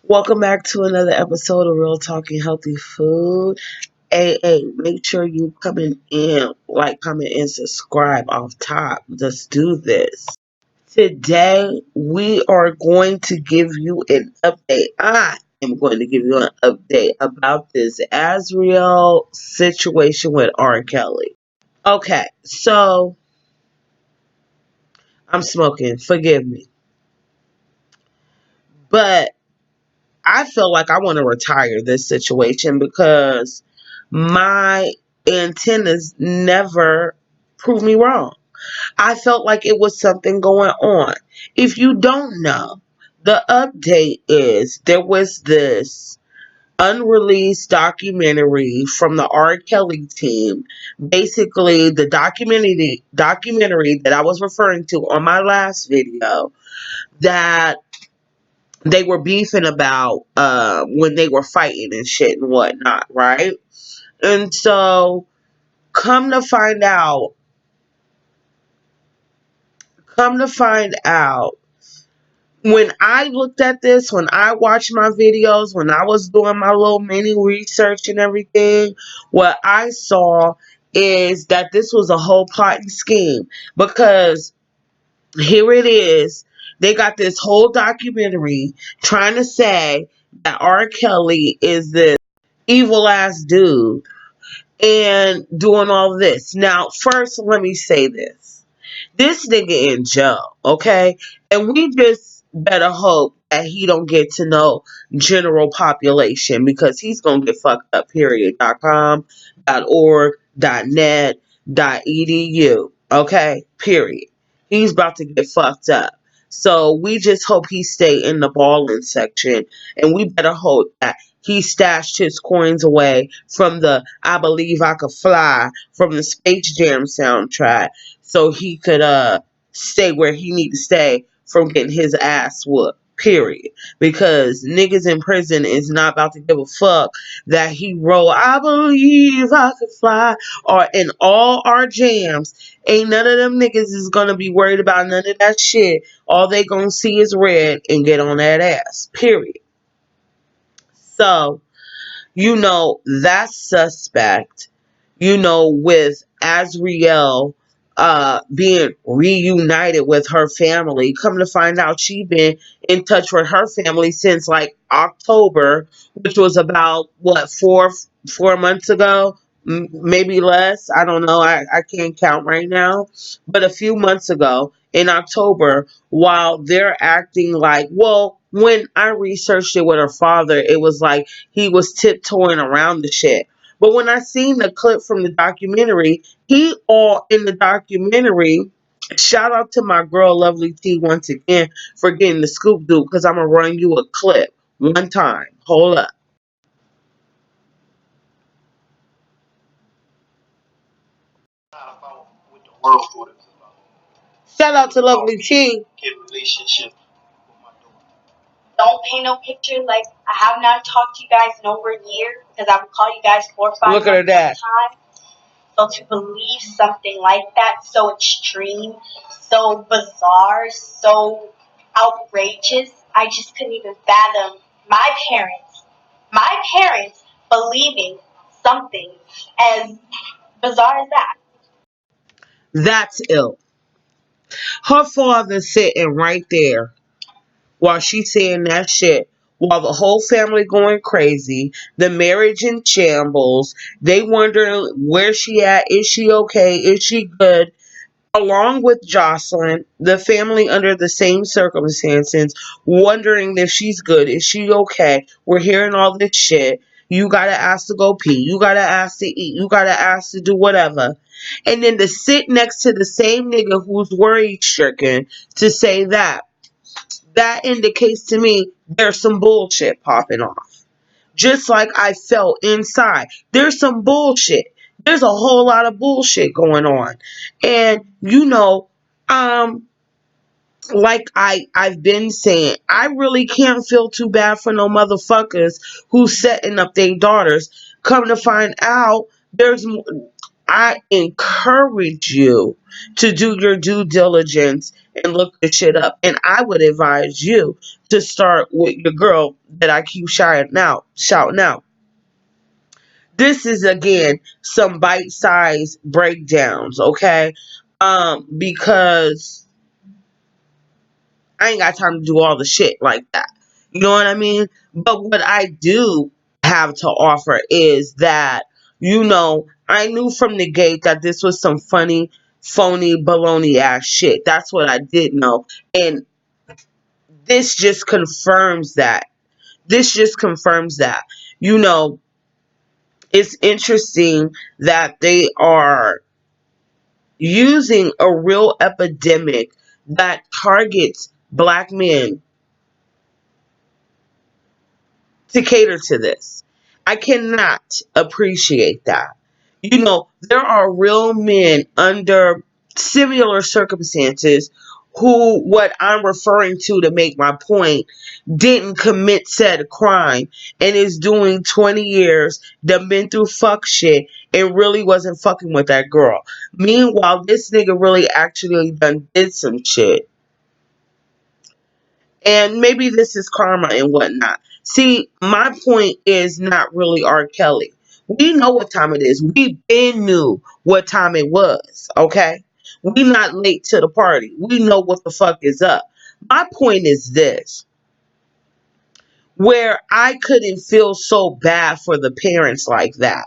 Welcome back to another episode of Real Talking Healthy Food. Hey, make sure you coming in, like, comment, and subscribe off top. Let's do this. Today, we are going to give you an update. I am going to give you an update about this Azriel situation with rkelly. Okay, so I'm smoking. Forgive me. But I feel like I want to retire this situation because my antennas never proved me wrong. I felt like it was something going on. If you don't know, the update is there was this unreleased documentary from the R. Kelly team. Basically, the documentary that I was referring to on my last video that they were beefing about when they were fighting and shit and whatnot, right? And so come to find out, come to find out, when I looked at this, when I watched my videos, when I was doing my little mini research and everything, what I saw is that this was a whole plot and scheme because here it is. They got this whole documentary trying to say that R. Kelly is this evil ass dude and doing all this. Now, first, let me say this. This nigga in jail, okay? And we just better hope that he don't get to know general population because he's gonna get fucked up, period. .com, .org, .net, .edu, okay? Period. He's about to get fucked up. So we just hope he stay in the balling section, and we better hope that he stashed his coins away from the I Believe I Could Fly from the Space Jam soundtrack so he could stay where he need to stay from getting his ass whooped. Period. Because niggas in prison is not about to give a fuck that he wrote I Believe I Could Fly or in all our jams. Ain't none of them niggas is gonna be worried about none of that shit. All they gonna see is red and get on that ass. Period. So that's suspect, with Azriel being reunited with her family. Come to find out she been in touch with her family since like October, which was about what, 4 months ago, maybe less. I don't know. I can't count right now. But a few months ago in October, while they're acting like, well, when I researched it with her father, it was like he was tiptoeing around the shit. But when I seen the clip from the documentary, he all in the documentary. Shout out to my girl Lovely T once again for getting the scoop, dude, because I'm gonna run you a clip one time. Hold up. Shout out to Lovely T. Don't paint no picture. Like, I have not talked to you guys in over a year because I would call you guys 4 or 5 Look at her months at dad. a time. So to believe something like that, so extreme, so bizarre, so outrageous, I just couldn't even fathom my parents believing something as bizarre as that. That's ill. Her father sitting right there while she's saying that shit, while the whole family going crazy, the marriage in shambles, they wondering where she at, is she okay, is she good, along with Jocelyn, the family under the same circumstances, wondering if she's good, is she okay, we're hearing all this shit, you gotta ask to go pee, you gotta ask to eat, you gotta ask to do whatever, and then to sit next to the same nigga who's worry stricken to say that indicates to me there's some bullshit popping off. Just like I felt inside. There's some bullshit. There's a whole lot of bullshit going on. And um, like I've been saying, I really can't feel too bad for no motherfuckers who's setting up their daughters. Come to find out, I encourage you to do your due diligence and look this shit up. And I would advise you to start with your girl that I keep shouting out. This is again some bite-sized breakdowns, okay? Because I ain't got time to do all the shit like that. You know what I mean? But what I do have to offer is that, I knew from the gate that this was some funny, phony, baloney ass shit. That's what I did know. And this just confirms that. This just confirms that. You know, it's interesting that they are using a real epidemic that targets black men to cater to this. I cannot appreciate that. There are real men under similar circumstances who, what I'm referring to make my point, didn't commit said crime and is doing 20 years, done been through fuck shit, and really wasn't fucking with that girl. Meanwhile, this nigga really actually done did some shit. And maybe this is karma and whatnot. See, my point is not really R. Kelly. We know what time it is. We been knew what time it was, okay? We not late to the party. We know what the fuck is up. My point is this, where I couldn't feel so bad for the parents like that.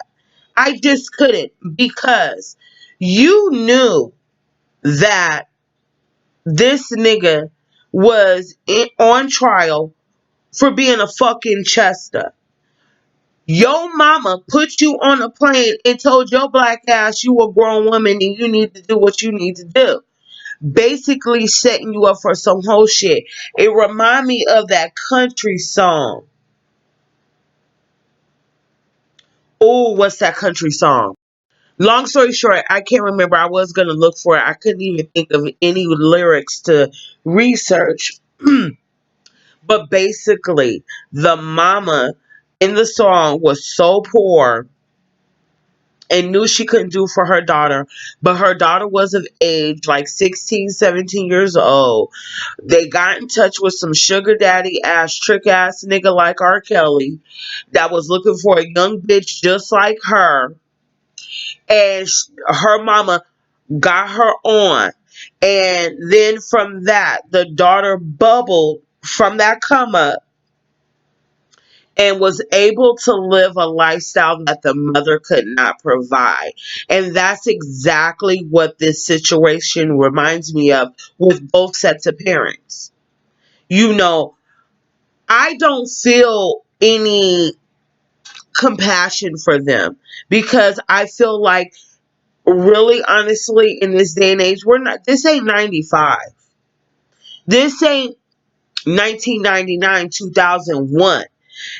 I just couldn't, because you knew that this nigga was on trial for being a fucking Chester. Your mama put you on a plane and told your black ass you a grown woman and you need to do what you need to do. Basically setting you up for some whole shit. It remind me of that country song. Oh, what's that country song? Long story short, I can't remember. I was going to look for it. I couldn't even think of any lyrics to research. But basically, the mama in the song was so poor and knew she couldn't do for her daughter, but her daughter was of age, like 16, 17 years old. They got in touch with some sugar daddy ass, trick ass nigga like R. Kelly that was looking for a young bitch just like her. And her mama got her on. And then from that, the daughter bubbled from that come up and was able to live a lifestyle that the mother could not provide. And that's exactly what this situation reminds me of with both sets of parents. You know, I don't feel any compassion for them because I feel like, really honestly, in this day and age, this ain't 95. This ain't 1999, 2001.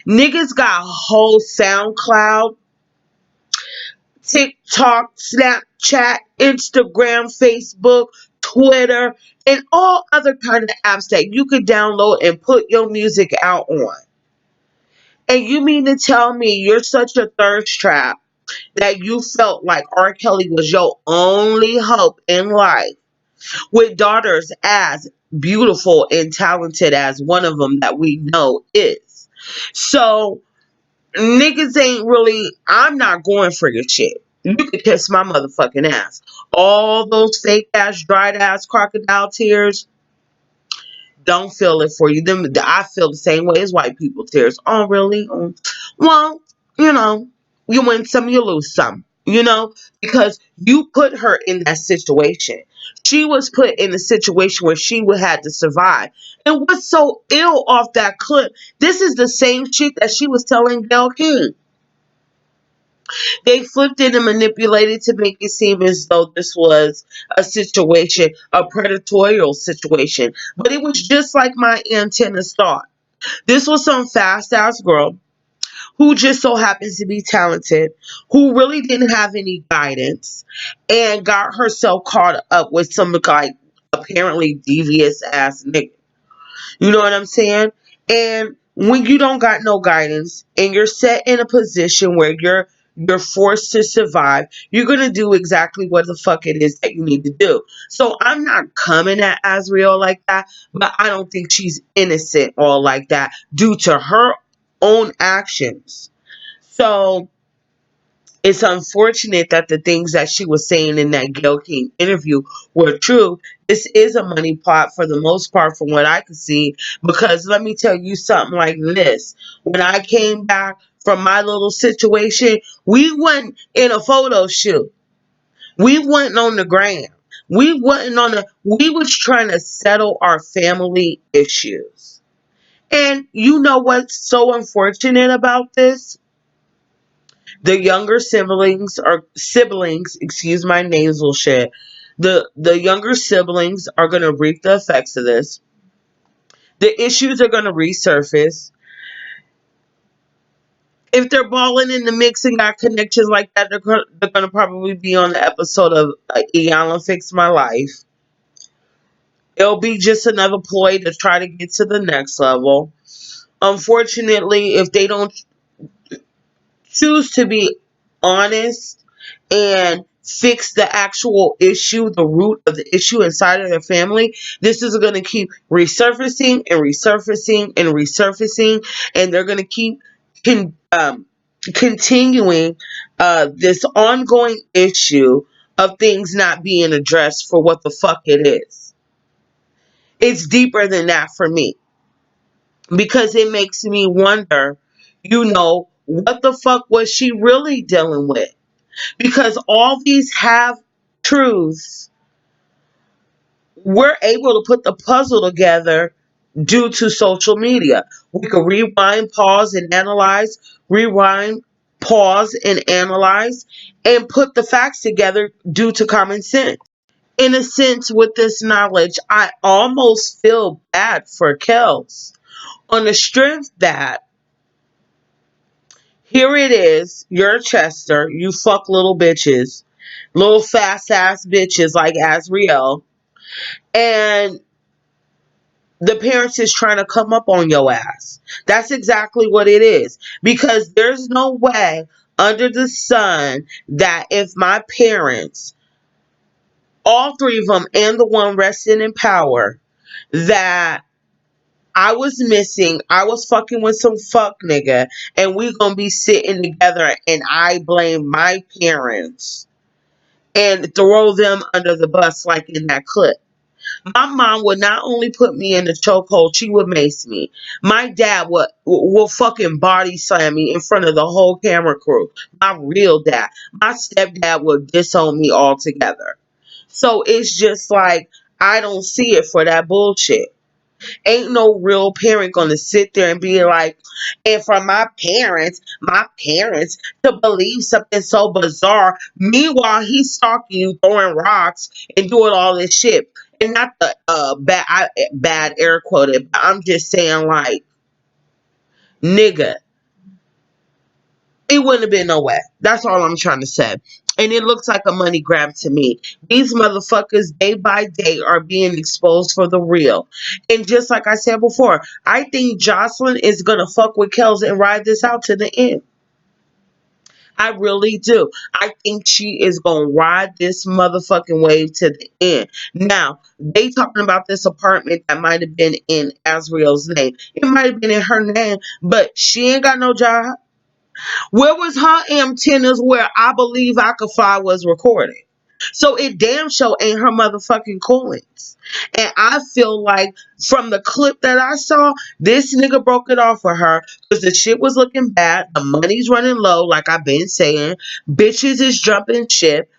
Niggas got whole SoundCloud, TikTok, Snapchat, Instagram, Facebook, Twitter, and all other kind of apps that you could download and put your music out on. And you mean to tell me you're such a thirst trap that you felt like R. Kelly was your only hope in life, with daughters as beautiful and talented as one of them that we know is? So niggas ain't really, I'm not going for your shit. You can kiss my motherfucking ass. All those fake ass, dried ass crocodile tears, don't feel it for you. I feel the same way as white people tears. Oh, really? Well, you know, you win some, you lose some. Because you put her in that situation. She was put in a situation where she would have to survive. And what's so ill off that clip? This is the same shit that she was telling Gayle King. They flipped it and manipulated to make it seem as though this was a situation, a predatorial situation. But it was just like my antennas thought. This was some fast ass girl who just so happens to be talented, who really didn't have any guidance, and got herself caught up with some like apparently devious ass nigga. You know what I'm saying? And when you don't got no guidance and you're set in a position where you're you're forced to survive, you're going to do exactly what the fuck it is that you need to do. So I'm not coming at Azriel like that, but I don't think she's innocent or like that due to her own actions. So it's unfortunate that the things that she was saying in that Gayle King interview were true. This is a money plot for the most part, from what I could see. Because let me tell you something like this: when I came back from my little situation, we went in a photo shoot. We went on the gram. We wasn't on the. We was trying to settle our family issues. And you know what's so unfortunate about this? The younger siblings, excuse my nasal shit. The younger siblings are gonna reap the effects of this. The issues are gonna resurface. If they're balling in the mix and got connections like that, they're gonna probably be on the episode of Iyanla Fix My Life. It'll be just another ploy to try to get to the next level. Unfortunately, if they don't choose to be honest and fix the actual issue, the root of the issue inside of their family, this is going to keep resurfacing and resurfacing and resurfacing, and they're going to keep continuing this ongoing issue of things not being addressed for what the fuck it is. It's deeper than that for me because it makes me wonder, what the fuck was she really dealing with? Because all these half truths, we're able to put the puzzle together due to social media. We could rewind, pause, and analyze, rewind, pause, and analyze, and put the facts together due to common sense. In a sense, with this knowledge, I almost feel bad for Kels on the strength that here it is, you're a Chester, you fuck little bitches, little fast ass bitches like Azriel, and the parents is trying to come up on your ass. That's exactly what it is. Because there's no way under the sun that if my parents, all three of them and the one resting in power, that I was missing, I was fucking with some fuck nigga, and we gonna be sitting together and I blame my parents and throw them under the bus like in that clip. My mom would not only put me in the chokehold, she would mace me. My dad will fucking body slam me in front of the whole camera crew. My real dad. My stepdad would disown me altogether. So it's just like, I don't see it for that bullshit. Ain't no real parent gonna sit there and be like, and for my parents to believe something so bizarre. Meanwhile, he's stalking you, throwing rocks and doing all this shit. And not the bad air quoted, but I'm just saying like, nigga, it wouldn't have been no way. That's all I'm trying to say. And it looks like a money grab to me. These motherfuckers, day by day, are being exposed for the real. And just like I said before, I think Jocelyn is going to fuck with Kels and ride this out to the end. I really do. I think she is going to ride this motherfucking wave to the end. Now, they talking about this apartment that might have been in Azriel's name. It might have been in her name, but she ain't got no job. Where was her antennas where I Believe I Could Fly was recorded? So it damn sure ain't her motherfucking coins. And I feel like from the clip that I saw, this nigga broke it off for her because the shit was looking bad. The money's running low, like I've been saying. Bitches is jumping ship.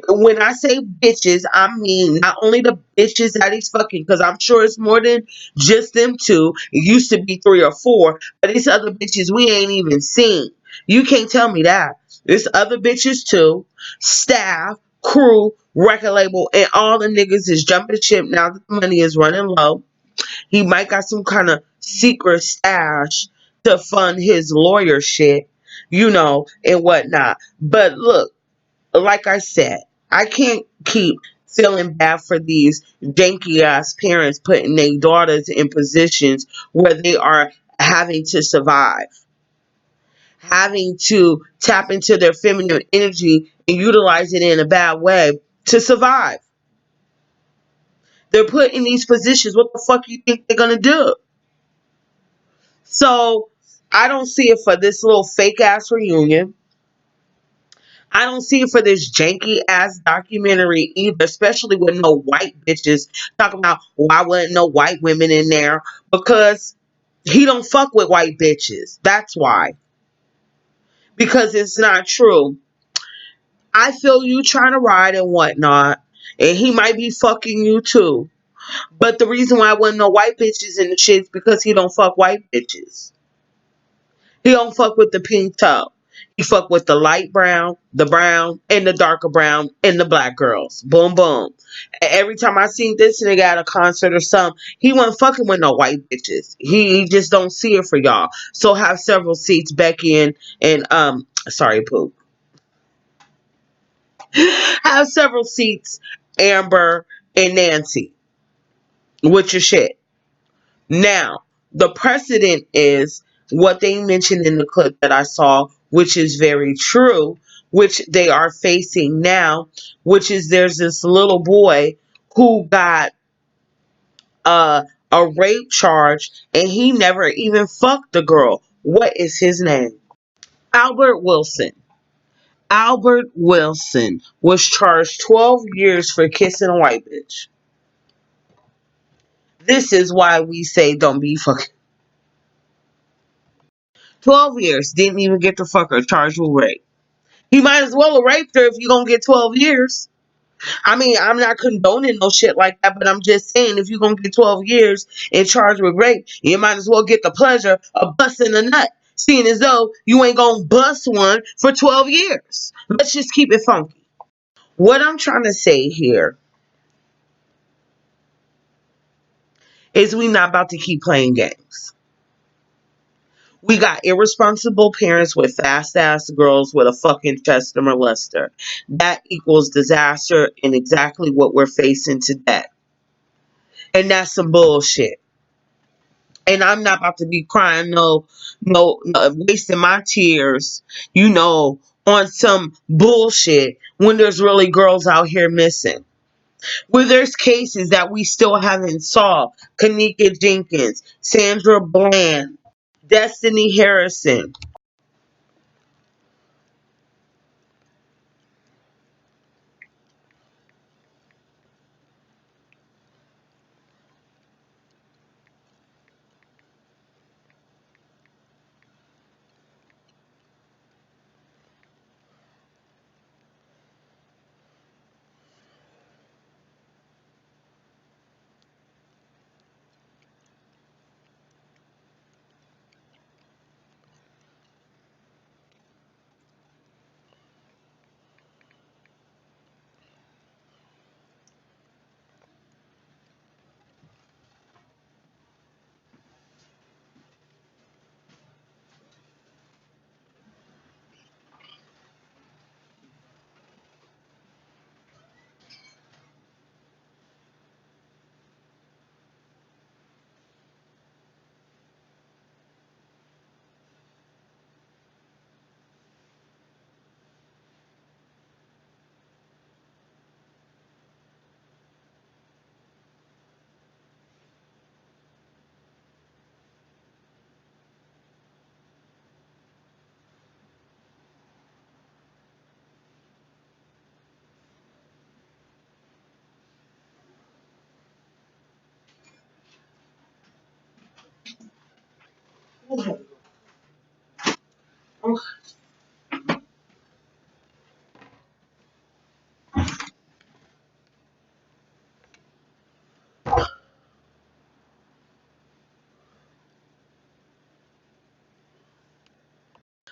When I say bitches, I mean not only the bitches that he's fucking, because I'm sure it's more than just them two. It used to be 3 or 4, but it's other bitches we ain't even seen. You can't tell me that. There's other bitches too. Staff, crew, record label, and all the niggas is jumping ship now that the money is running low. He might got some kind of secret stash to fund his lawyer shit, and whatnot. But look, like I said, I can't keep feeling bad for these janky ass parents putting their daughters in positions where they are having to survive. having to tap into their feminine energy and utilize it in a bad way to survive. They're put in these positions. What the fuck you think they're gonna do? So I don't see it for this little fake ass reunion. I don't see it for this janky ass documentary either, especially with no white bitches talking about why wasn't no white women in there, because he don't fuck with white bitches. That's why. Because it's not true. I feel you trying to ride and whatnot, and he might be fucking you too. But the reason why I wasn't no white bitches in the shit is because he don't fuck white bitches. He don't fuck with the pink toe. He fuck with the light brown, and the darker brown, and the black girls. Boom, boom. Every time I seen this nigga at a concert or something, he wasn't fucking with no white bitches. He just don't see it for y'all. So have several seats, Becky and sorry, Pooh. Have several seats, Amber and Nancy, with your shit. Now, the precedent is what they mentioned in the clip that I saw, which is very true, which they are facing now, which is there's this little boy who got a rape charge and he never even fucked the girl. What is his name? Albert Wilson. Albert Wilson was charged 12 years for kissing a white bitch. This is why we say don't be fucking. 12 years. Didn't even get the fucker charged with rape. He might as well have raped her if you're going to get 12 years. I mean, I'm not condoning no shit like that, but I'm just saying if you're going to get 12 years and charged with rape, you might as well get the pleasure of busting a nut. Seeing as though you ain't going to bust one for 12 years. Let's just keep it funky. What I'm trying to say here is we not about to keep playing games. We got irresponsible parents with fast ass girls with a fucking chest of molester. That equals disaster and exactly what we're facing today. And that's some bullshit. And I'm not about to be crying no, wasting my tears, on some bullshit when there's really girls out here missing. Where there's cases that we still haven't solved. Kanika Jenkins, Sandra Bland, Destiny Harrison.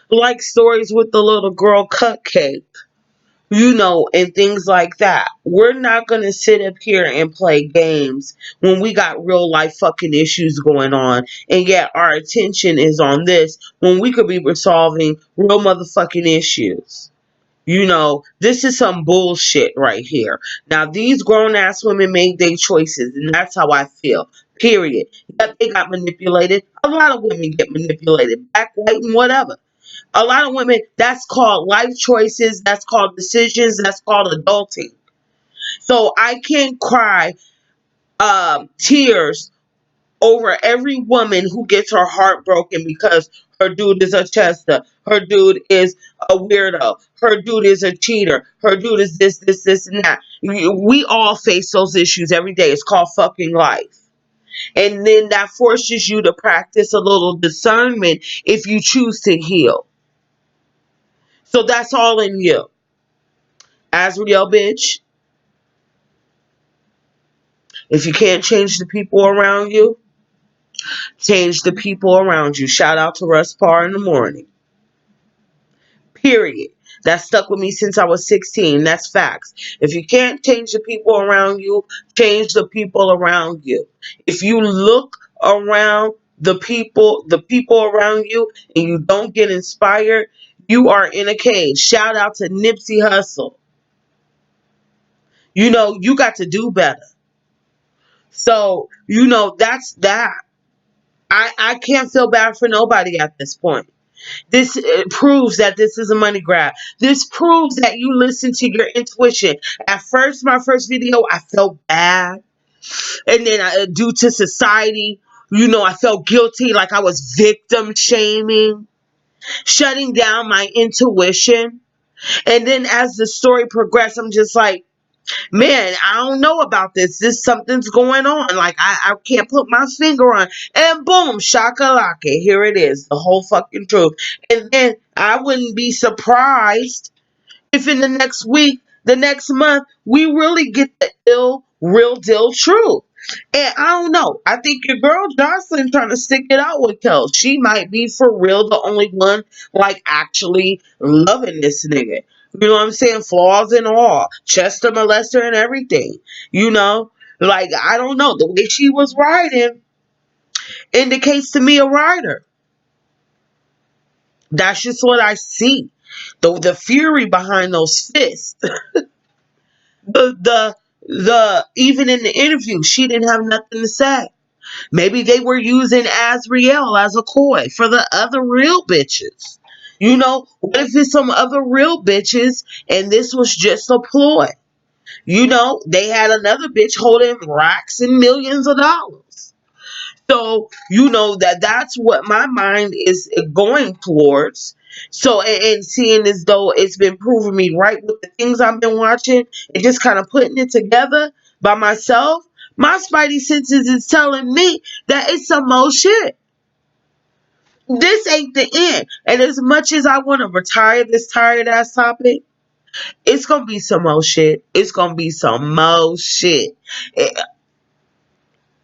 Like stories with the little girl cupcake, and things like that. We're not going to sit up here and play games when we got real life fucking issues going on, and yet our attention is on this when we could be resolving real motherfucking issues. This is some bullshit right here. Now, these grown ass women made their choices, and that's how I feel. Period. Yep, they got manipulated. A lot of women get manipulated, black, white, and whatever. A lot of women, that's called life choices, that's called decisions, that's called adulting. So I can't cry tears over every woman who gets her heart broken because her dude is a chester, her dude is a weirdo, her dude is a cheater, her dude is this, and that. We all face those issues every day. It's called fucking life. And then that forces you to practice a little discernment if you choose to heal. So that's all in you. Azriel, bitch, if you can't change the people around you, change the people around you. Shout out to Russ Parr in the morning. Period. That stuck with me since I was 16. That's facts. If you can't change the people around you, change the people around you. If you look around the people around you, and you don't get inspired, you are in a cage. Shout out to Nipsey Hussle. You got to do better. So, that's that. I can't feel bad for nobody at this point. This proves that this is a money grab. This proves that you listen to your intuition. At first, my first video, I felt bad. And then due to society, I felt guilty, like I was victim shaming, shutting down my intuition. And then as the story progressed, I'm just like, man, I don't know about this. Something's going on. Like I can't put my finger on. And boom, shakalaka. Here it is. The whole fucking truth. And then I wouldn't be surprised if in the next week, the next month, we really get the real deal truth. And I don't know. I think your girl Jocelyn trying to stick it out with Kel. She might be for real the only one like actually loving this nigga. You know what I'm saying? Flaws and all. Chester molester and everything. Like I don't know. The way she was riding indicates to me a rider. That's just what I see. The fury behind those fists. The even in the interview, she didn't have nothing to say. Maybe they were using Azriel as a coy for the other real bitches. What if it's some other real bitches and this was just a ploy? They had another bitch holding racks and millions of dollars. So, that's what my mind is going towards. So, and seeing as though it's been proving me right with the things I've been watching and just kind of putting it together by myself, my spidey senses is telling me that it's some more shit. This ain't the end. And as much as I want to retire this tired ass topic, it's going to be some more shit. It's going to be some more shit.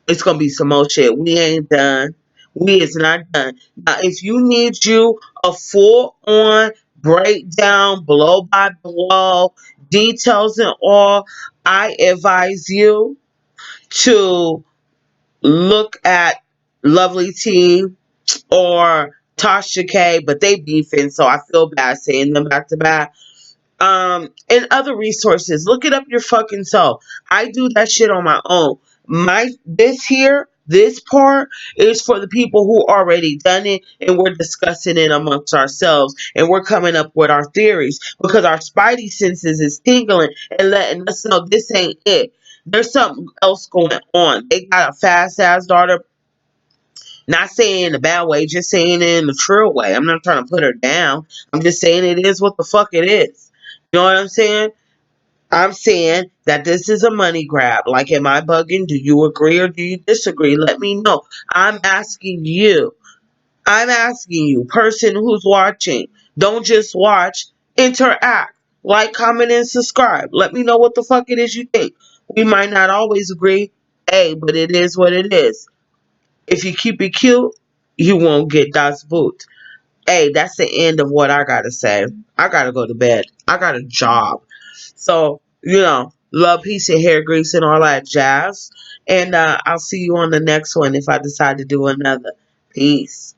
It's gonna be some more shit. We ain't done. We is not done. Now, if you need you a full on breakdown, blow by blow, details and all, I advise you to look at Lovely T or Tasha K, but they beefing, so I feel bad saying them back to back. And other resources. Look it up your fucking self. I do that shit on my own. This part is for the people who already done it, and we're discussing it amongst ourselves, and we're coming up with our theories because our spidey senses is tingling and letting us know this ain't it. There's something else going on. They got a fast ass daughter. Not saying in a bad way, just saying it in a true way. I'm not trying to put her down. I'm just saying it is what the fuck it is. You know what I'm saying? I'm saying that this is a money grab. Like, am I bugging? Do you agree or do you disagree? Let me know. I'm asking you. I'm asking you, person who's watching. Don't just watch. Interact. Like, comment, and subscribe. Let me know what the fuck it is you think. We might not always agree. Hey, but it is what it is. If you keep it cute, you won't get das boot. Hey, that's the end of what I gotta say. I gotta go to bed. I got a job. So, love, peace, and hair grease and all that jazz. And I'll see you on the next one if I decide to do another. Peace.